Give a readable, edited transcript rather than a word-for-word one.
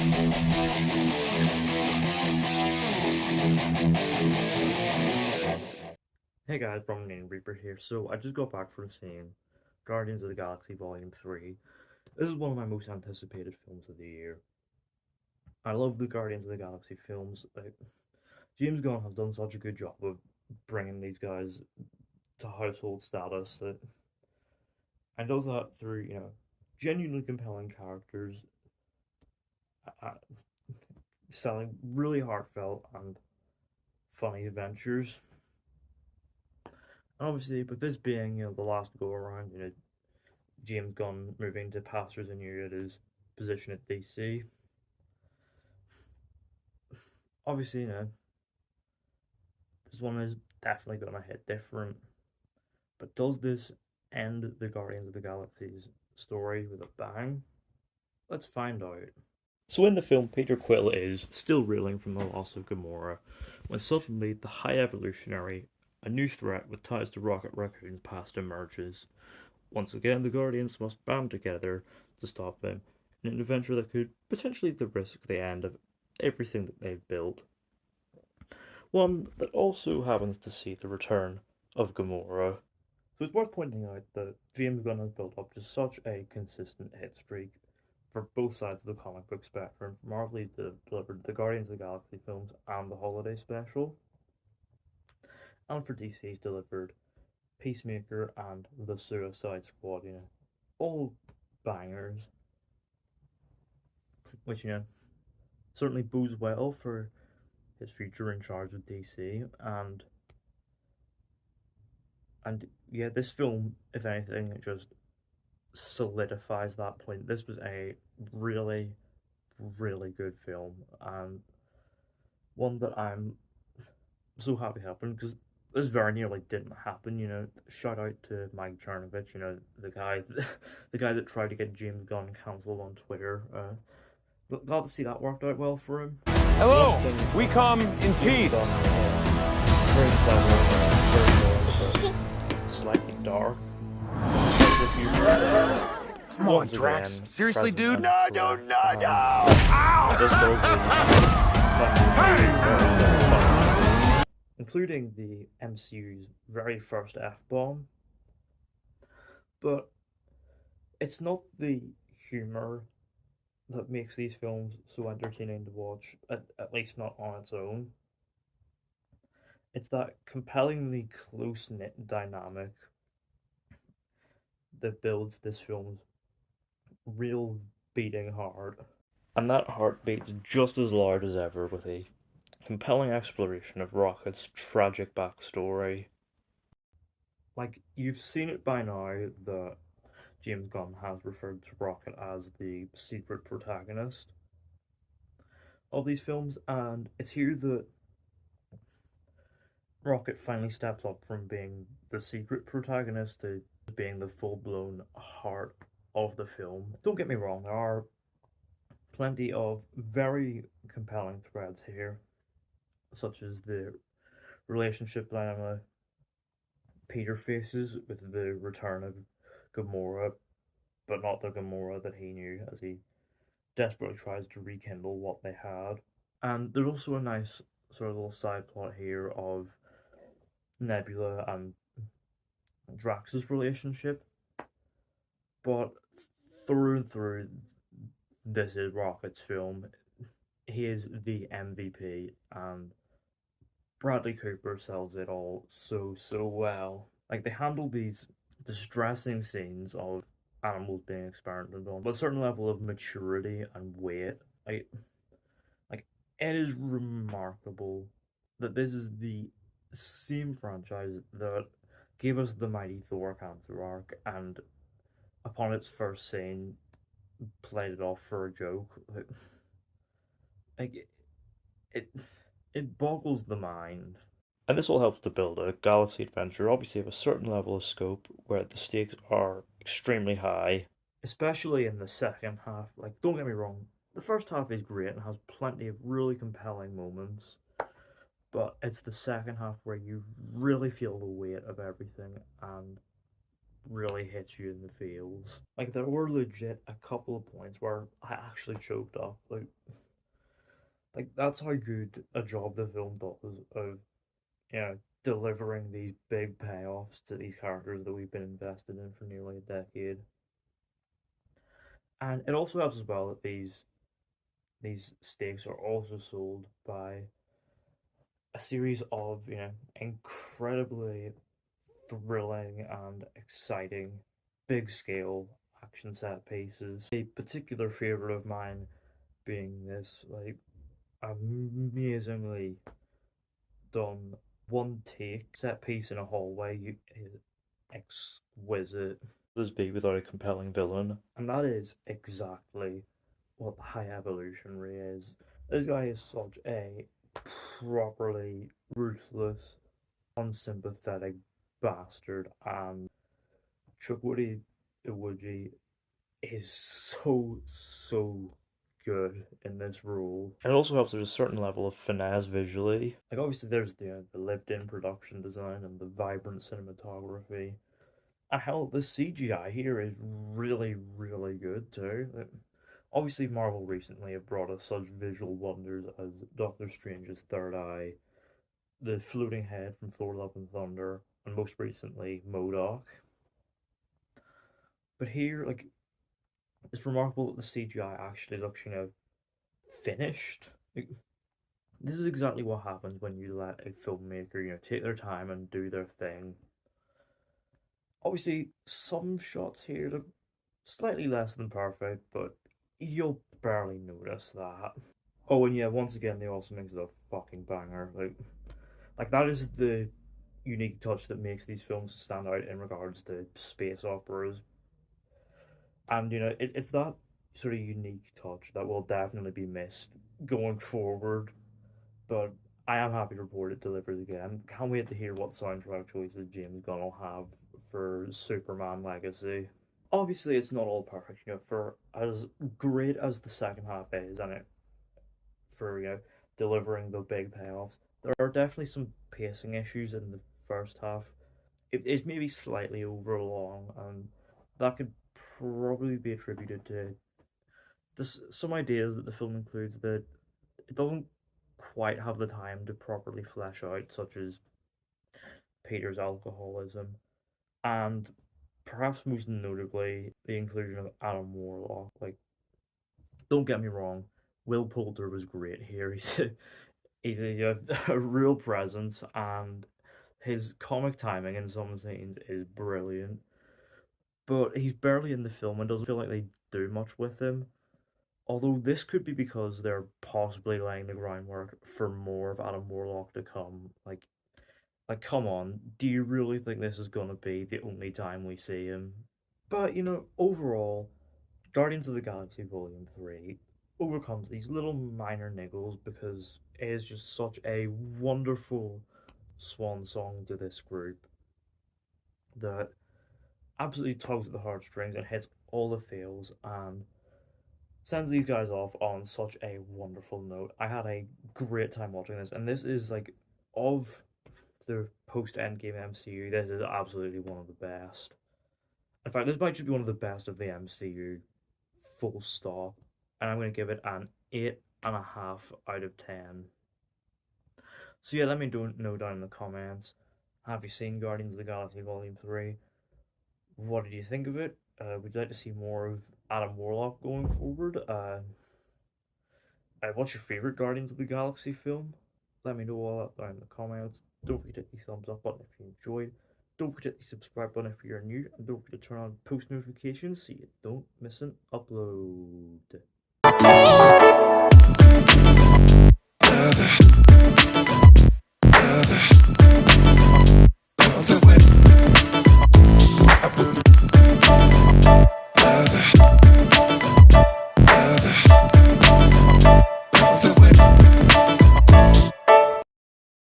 Hey guys, Bromley Reaper here. So I just got back from seeing Guardians of the Galaxy Volume 3. This is one of my most anticipated films of the year. I love the Guardians of the Galaxy films. James Gunn has done such a good job of bringing these guys to household status and does that through, genuinely compelling characters, uh, selling really heartfelt and funny adventures. And obviously, with this being, the last go around, James Gunn moving to pastures and his position at DC. Obviously, this one is definitely going to hit different. But does this end the Guardians of the Galaxy's story with a bang? Let's find out. So in the film, Peter Quill is still reeling from the loss of Gamora, when suddenly the High Evolutionary, a new threat with ties to Rocket Raccoon's past, emerges. Once again, the Guardians must band together to stop him in an adventure that could potentially risk the end of everything that they've built. One that also happens to see the return of Gamora. So it's worth pointing out that James Gunn has built up to such a consistent hit streak for both sides of the comic book spectrum. Marvel delivered the Guardians of the Galaxy films and the holiday special, and for DC, he's delivered Peacemaker and the Suicide Squad. All bangers, which certainly bodes well for his future in charge of DC. And yeah, this film, if anything, it just solidifies that point. This was a really, really good film, and one that I'm so happy happened, because this very nearly didn't happen. Shout out to Mike Chernovich, the guy, the guy that tried to get James Gunn cancelled on Twitter. Glad to see that worked out well for him. Hello, we come in peace. Very clever, very slightly dark. Come on, Drax. Seriously, dude? No! Ow! Including the MCU's very first F-bomb. But it's not the humor that makes these films so entertaining to watch, at least not on its own. It's that compellingly close-knit dynamic that builds this film's real beating heart. And that heart beats just as loud as ever with a compelling exploration of Rocket's tragic backstory. Like, you've seen it by now that James Gunn has referred to Rocket as the secret protagonist of these films, and it's here that Rocket finally steps up from being the secret protagonist to being the full-blown heart of the film. Don't get me wrong, there are plenty of very compelling threads here, such as the relationship dilemma Peter faces with the return of Gamora, but not the Gamora that he knew, as he desperately tries to rekindle what they had. And there's also a nice sort of little side plot here of Nebula and Drax's relationship, but through and through, this is Rocket's film. He is the MVP, and Bradley Cooper sells it all so well. Like, they handle these distressing scenes of animals being experimented on with a certain level of maturity and weight. Like it is remarkable that this is the same franchise that gave us the mighty Thor Cancer arc, and upon its first scene, played it off for a joke. Like it boggles the mind. And this all helps to build a galaxy adventure, obviously of a certain level of scope, where the stakes are extremely high. Especially in the second half. Like, don't get me wrong, the first half is great and has plenty of really compelling moments, but it's the second half where you really feel the weight of everything and really hits you in the feels. Like, there were legit a couple of points where I actually choked up. Like, Like that's how good a job the film does of, you know, delivering these big payoffs to these characters that we've been invested in for nearly a decade. And it also helps as well that these stakes are also sold by a series of, you know, incredibly thrilling and exciting big scale action set pieces. A particular favorite of mine being this like amazingly done one take set piece in a hallway is exquisite. This be without a compelling villain, and that is exactly what the High Evolutionary is. This guy is such a properly ruthless, unsympathetic bastard, and Chukwudi Iwuji is so good in this role. And it also helps there's a certain level of finesse visually. Like obviously there's the lived-in production design and the vibrant cinematography. And hell, the CGI here is really good too. Like, obviously Marvel recently have brought us such visual wonders as Doctor Strange's Third Eye, the floating head from Thor Love and Thunder, and most recently MODOK. But here, like, it's remarkable that the CGI actually looks, you know, finished. Like, this is exactly what happens when you let a filmmaker, you know, take their time and do their thing. Obviously, some shots here look slightly less than perfect, but you'll barely notice that. Oh, and yeah, once again, they also makes it a fucking banger. Like that is the unique touch that makes these films stand out in regards to space operas. And you know, it's that sort of unique touch that will definitely be missed going forward. But I am happy to report it delivers again. Can't wait to hear what soundtrack choices James Gunn will have for Superman Legacy. Obviously, it's not all perfect, you know, for as great as the second half is, and it for, you know, delivering the big payoffs. There are definitely some pacing issues in the first half. It's maybe slightly overlong, and that could probably be attributed to some ideas that the film includes that it doesn't quite have the time to properly flesh out, such as Peter's alcoholism, and perhaps most notably the inclusion of Adam Warlock. Like, don't get me wrong, Will Poulter was great here. He's a real presence, and his comic timing in some scenes is brilliant. But he's barely in the film and doesn't feel like they do much with him. Although this could be because they're possibly laying the groundwork for more of Adam Warlock to come. Like, come on, do you really think this is gonna be the only time we see him? But you know, overall, Guardians of the Galaxy Volume 3 overcomes these little minor niggles because it is just such a wonderful swan song to this group that absolutely tugs at the heartstrings and hits all the feels and sends these guys off on such a wonderful note. I had a great time watching this, and this is like, of the post Endgame MCU, this is absolutely one of the best. In fact, this might just be one of the best of the MCU, full stop. And I'm going to give it an 8.5 out of 10. So yeah, let me know down in the comments. Have you seen Guardians of the Galaxy Volume 3? What did you think of it? Would you like to see more of Adam Warlock going forward? What's your favorite Guardians of the Galaxy film? Let me know all that down in the comments. Don't forget to hit the thumbs up button if you enjoyed. Don't forget the subscribe button if you're new. And don't forget to turn on post notifications so you don't miss an upload.